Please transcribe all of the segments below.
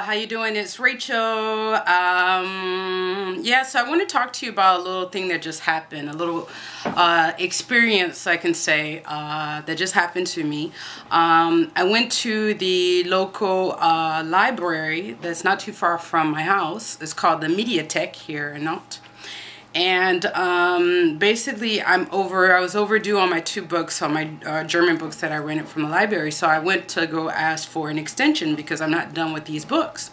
how you doing? It's Rachel. Yeah, so I want to talk to you about a little thing that just happened, a little experience, I can say, that just happened to me. I went to the local library that's not too far from my house. It's called the Mediathèque here in Nantes. And basically I was overdue on my 2 books, on my German books that I rented from the library. So I went to go ask for an extension because I'm not done with these books.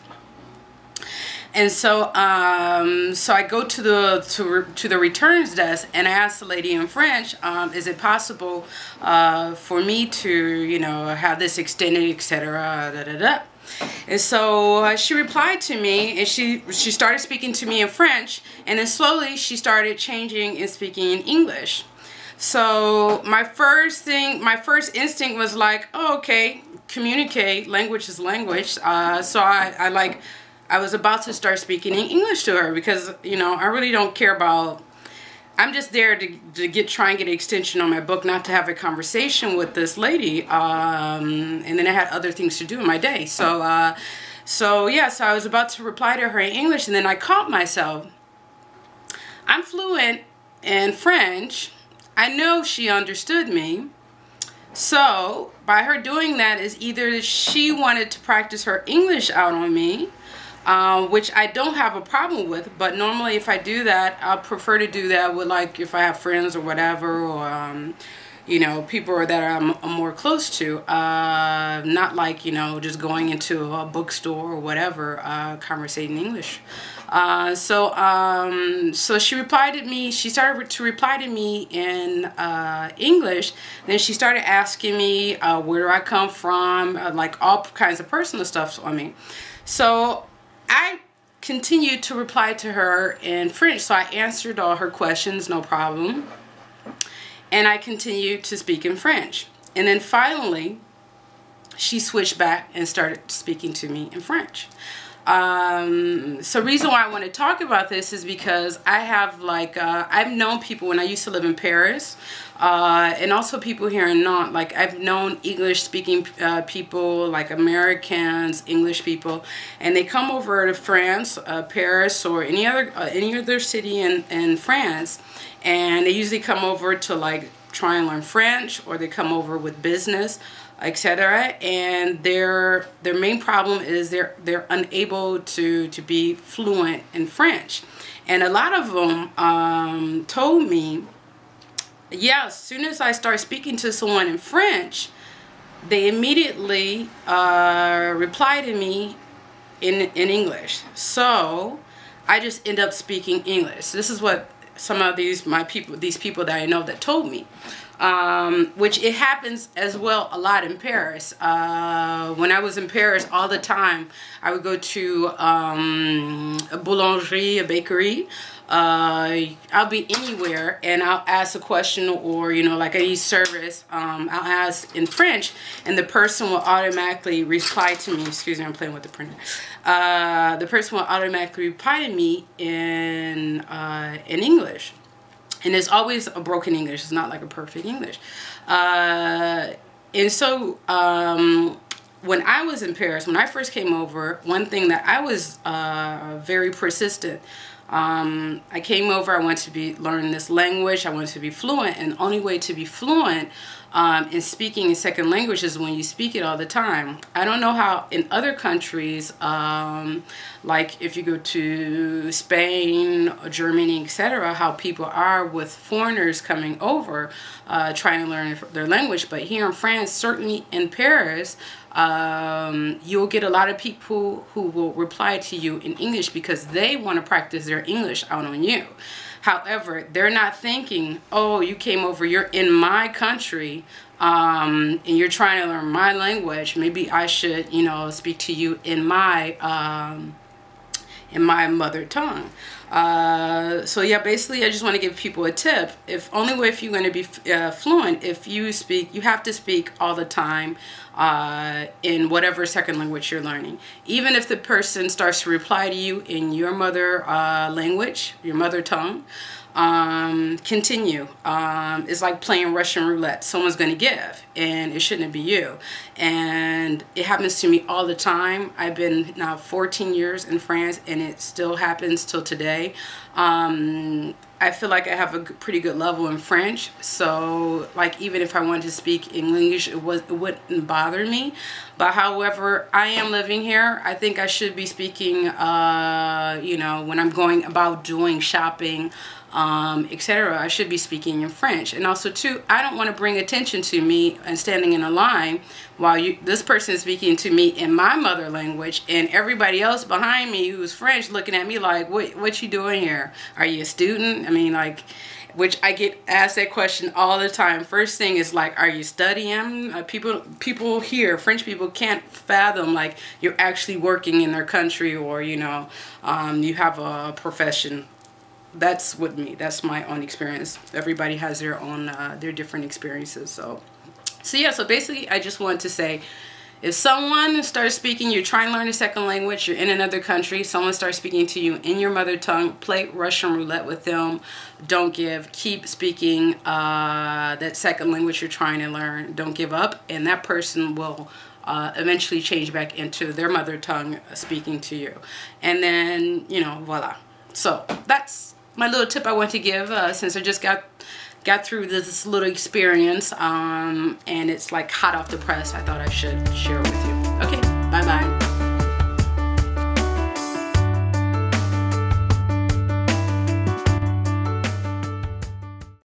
And so so I go to the returns desk and I asked the lady in French, is it possible for me to, you know, have this extended, etc. Da, da, da. And so she replied to me, and she started speaking to me in French, and then slowly she started changing and speaking in English. So my first instinct was like, oh, okay, communicate, language is language. So I was about to start speaking in English to her because, you know, I really don't care about, I'm just there to try and get an extension on my book, not to have a conversation with this lady. And then I had other things to do in my day. So yeah, so I was about to reply to her in English, and then I caught myself. I'm fluent in French. I know she understood me. So by her doing that is either she wanted to practice her English out on me, which I don't have a problem with, but normally if I do that, I'll prefer to do that with, like, if I have friends or whatever, or you know, people that I'm more close to, not like, you know, just going into a bookstore or whatever, conversating English. So she replied to me. She started to reply to me in English. Then she started asking me where I come from, like all kinds of personal stuff on me. So I continued to reply to her in French, so I answered all her questions, no problem. And I continued to speak in French. And then finally, she switched back and started speaking to me in French. So reason why I want to talk about this is because I have, like, I've known people when I used to live in Paris, and also people here in Nantes. Like, I've known English speaking people, like Americans, English people, and they come over to France, Paris, or any other city in France, and they usually come over to, like, try and learn French, or they come over with business, etc. And their main problem is they're unable to be fluent in French. And a lot of them told me, yeah, as soon as I start speaking to someone in French, they immediately reply to me in English. So I just end up speaking English. This is what some of these people that I know that told me. Which it happens as well a lot in Paris. When I was in Paris all the time, I would go to a boulangerie, a bakery. I'll be anywhere and I'll ask a question, or, you know, like I need service. I'll ask in French, and the person will automatically reply to me. Excuse me, I'm playing with the printer. The person will automatically reply to me in English. And it's always a broken English. It's not like a perfect English. And so when I was in Paris, when I first came over, one thing that I was very persistent. I came over, I wanted to learn this language, I wanted to be fluent, and the only way to be fluent in speaking a second language is when you speak it all the time. I don't know how in other countries, like if you go to Spain, Germany, etc., how people are with foreigners coming over trying to learn their language. But here in France, certainly in Paris, you'll get a lot of people who will reply to you in English because they want to practice their English out on you. However, they're not thinking, oh, you came over, you're in my country, and you're trying to learn my language. Maybe I should, you know, speak to you in my mother tongue. So yeah, basically I just want to give people a tip. If you're going to be fluent, if you speak, you have to speak all the time in whatever second language you're learning. Even if the person starts to reply to you in your mother language, your mother tongue, continue. It's like playing Russian roulette. Someone's going to give, and it shouldn't be you. And it happens to me all the time. I've been now 14 years in France, and it still happens till today. I feel like I have a pretty good level in French, so like even if I wanted to speak English, it wouldn't bother me. But however, I am living here. I think I should be speaking, you know, when I'm going about doing shopping, etc. I should be speaking in French. And also too, I don't want to bring attention to me and standing in a line while this person is speaking to me in my mother language, and everybody else behind me who's French looking at me like, what you doing here? Are you a student? I mean, like, which I get asked that question all the time. First thing is like, are you studying? People here, French people, can't fathom like you're actually working in their country, or you know, you have a profession. That's with me. That's my own experience. Everybody has their own, their different experiences. So yeah. So basically, I just want to say, if someone starts speaking, you're trying to learn a second language, you're in another country, someone starts speaking to you in your mother tongue, play Russian roulette with them. Don't give. Keep speaking that second language you're trying to learn. Don't give up, and that person will eventually change back into their mother tongue speaking to you. And then, you know, voila. So that's my little tip I want to give since I just got through this little experience, and it's like hot off the press. I thought I should share it with you. Okay, bye-bye.